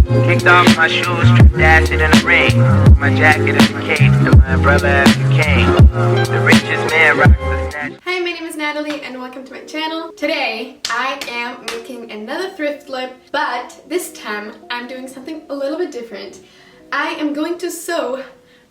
Kicked off my shoes, dashed it in the ring. My jacket is a cape, and my brother has a cane. The richest man rocks the snatch. Hi, my name is Natalie and welcome to my channel. Today, I am making another thrift flip, but this time I'm doing something a little bit different. I am going to sew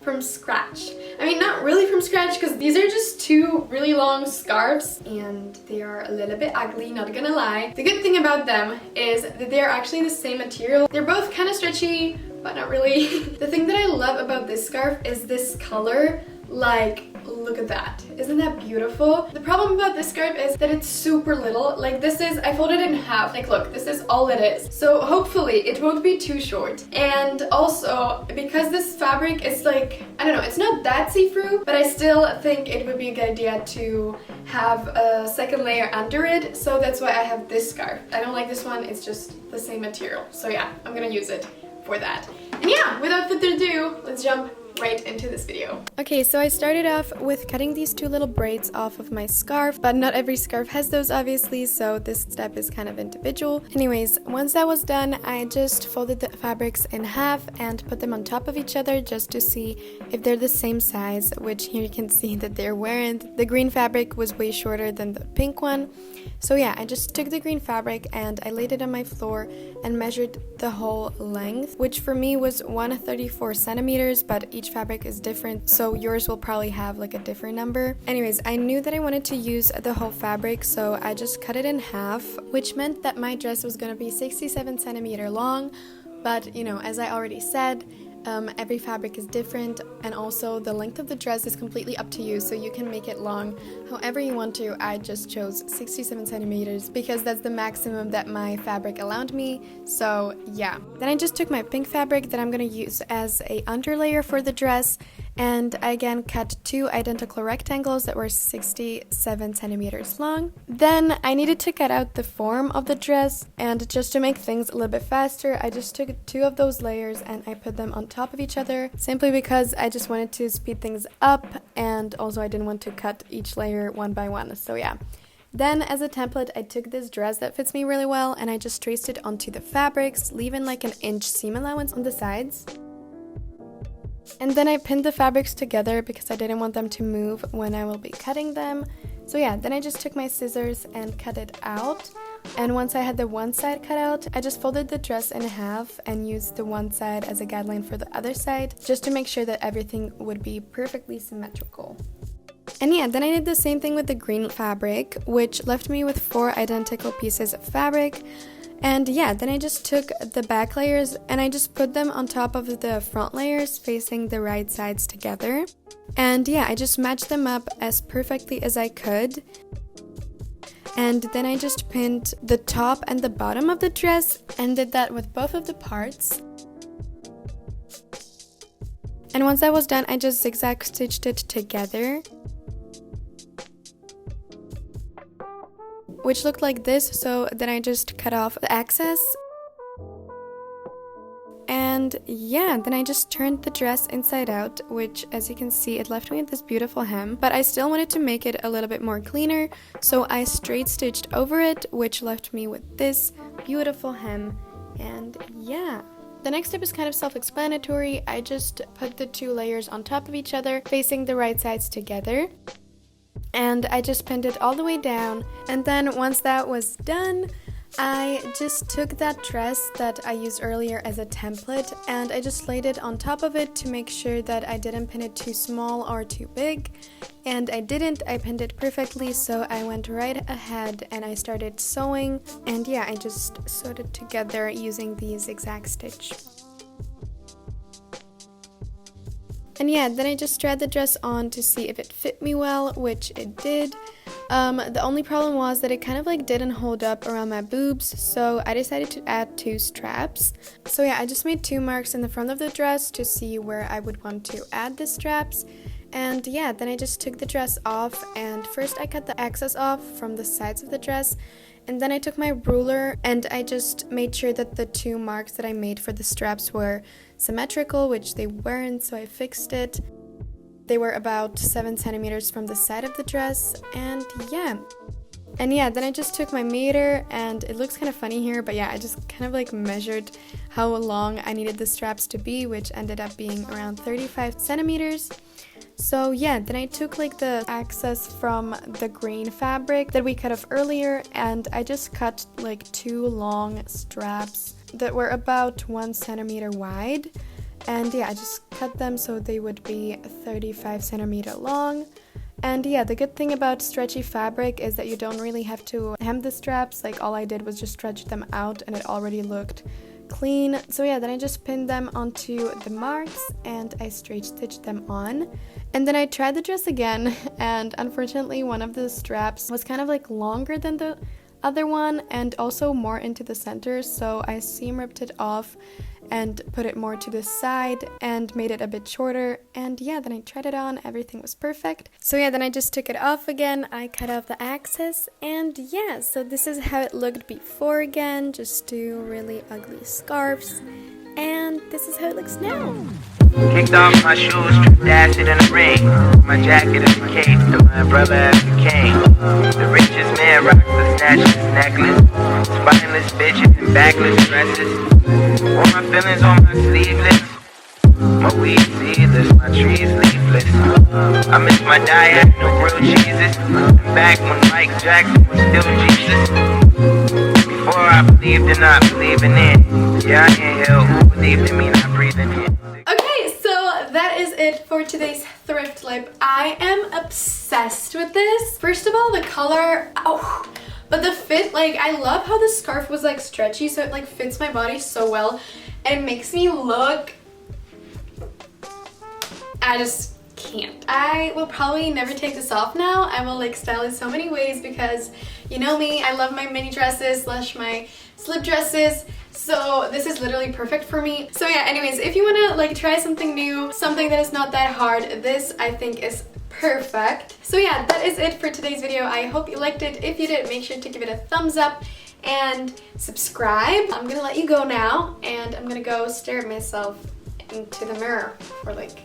from scratch. I mean, not really from scratch because these are just two really long scarves and they are a little bit ugly, not gonna lie. The good thing about them is that they're actually the same material. They're both kind of stretchy, but not really. The thing that I love about this scarf is this color. Like, look at that. Isn't that beautiful? The problem about this scarf is that it's super little. Like, this is, I folded it in half. Like, look, this is all it is. So hopefully it won't be too short. And also, because this fabric is like, I don't know, it's not that see-through, but I still think it would be a good idea to have a second layer under it. So that's why I have this scarf. I don't like this one, it's just the same material. So yeah, I'm gonna use it for that. And yeah, without further ado, let's jump right into this video. Okay, so I started off with cutting these two little braids off of my scarf, but not every scarf has those obviously, so this step is kind of individual. Anyways, once that was done, I just folded the fabrics in half and put them on top of each other just to see if they're the same size, which here you can see that they're weren't. The green fabric was way shorter than the pink one. So yeah, I just took the green fabric and I laid it on my floor and measured the whole length, which for me was 134 centimeters, but each fabric is different, so yours will probably have like a different number. Anyways, I knew that I wanted to use the whole fabric, so I just cut it in half, which meant that my dress was gonna be 67 centimeter long, but you know, as I already said, every fabric is different, and also the length of the dress is completely up to you, so you can make it long however you want to. I just chose 67 centimeters because that's the maximum that my fabric allowed me, so yeah. Then I just took my pink fabric that I'm gonna use as a underlayer for the dress, and I again cut two identical rectangles that were 67 centimeters long. Then I needed to cut out the form of the dress, and just to make things a little bit faster, I just took two of those layers and I put them on top of each other, simply because I just wanted to speed things up, and also I didn't want to cut each layer one by one, so yeah. Then as a template, I took this dress that fits me really well and I just traced it onto the fabrics, leaving like an inch seam allowance on the sides. And then I pinned the fabrics together because I didn't want them to move when I will be cutting them. So yeah, then I just took my scissors and cut it out. And once I had the one side cut out, I just folded the dress in half and used the one side as a guideline for the other side, just to make sure that everything would be perfectly symmetrical. And yeah, then I did the same thing with the green fabric, which left me with 4 identical pieces of fabric. And yeah, then I just took the back layers and I just put them on top of the front layers facing the right sides together. And yeah, I just matched them up as perfectly as I could. And then I just pinned the top and the bottom of the dress and did that with both of the parts. And once that was done, I just zigzag stitched it together, which looked like this. So then I just cut off the excess. And yeah, then I just turned the dress inside out, which as you can see, it left me with this beautiful hem, but I still wanted to make it a little bit more cleaner, so I straight stitched over it, which left me with this beautiful hem. And yeah. The next step is kind of self-explanatory. I just put the two layers on top of each other, facing the right sides together. And I just pinned it all the way down. And then once that was done, I just took that dress that I used earlier as a template and I just laid it on top of it to make sure that I didn't pin it too small or too big. And I didn't, I pinned it perfectly, so I went right ahead and I started sewing. And yeah, I just sewed it together using the zigzag stitch. And yeah, then I just tried the dress on to see if it fit me well, which it did. The only problem was that it kind of like didn't hold up around my boobs, so I decided to add 2 straps. So yeah, I just made 2 marks in the front of the dress to see where I would want to add the straps. And yeah, then I just took the dress off, and first I cut the excess off from the sides of the dress, and then I took my ruler and I just made sure that the 2 marks that I made for the straps were symmetrical, which they weren't, so I fixed it. They were about 7 centimeters from the side of the dress, and yeah. And yeah, then I just took my meter, and it looks kind of funny here, but yeah, I just kind of like measured how long I needed the straps to be, which ended up being around 35 centimeters. So yeah, then I took like the excess from the green fabric that we cut off earlier, and I just cut like 2 long straps that were about 1 centimeter wide. And yeah, I just cut them so they would be 35 centimeter long. And yeah, the good thing about stretchy fabric is that you don't really have to hem the straps. Like, all I did was just stretch them out and it already looked clean. So yeah, then I just pinned them onto the marks and I straight stitched them on. And then I tried the dress again, and unfortunately one of the straps was kind of like longer than the other one and also more into the center, so I seam ripped it off and put it more to the side and made it a bit shorter. And yeah, then I tried it on, everything was perfect. So yeah, then I just took it off again, I cut off the excess, and yeah, so this is how it looked before again, just 2 really ugly scarves, and this is how it looks now. Kicked off my shoes, dashed it in the ring. My jacket is a cape, and my umbrella as a cane. The richest man rocks the snatchless necklace. Spineless bitches and backless dresses. Wore my feelings on my sleeveless. My weed seedless, my trees leafless. I miss my diet, no grilled cheeses. Back when Mike Jackson was still Jesus. Before I believed in not believing in. Yeah, I inhale, who believed in me not breathing in. Okay, so that is it for today's thrift flip. I am obsessed with this. First of all, the color, oh, but the fit, like, I love how the scarf was like stretchy, so it like fits my body so well, and it makes me look, I just can't. I will probably never take this off now. I will like style it so many ways because you know me, I love my mini dresses / my slip dresses. So this is literally perfect for me. So yeah, anyways, if you want to like try something new, something that is not that hard, this I think is perfect. So yeah, that is it for today's video. I hope you liked it. If you did, make sure to give it a thumbs up and subscribe. I'm gonna let you go now, and I'm gonna go stare at myself into the mirror for like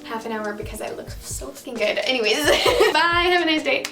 half an hour because I look so fucking good. Anyways, bye, have a nice day.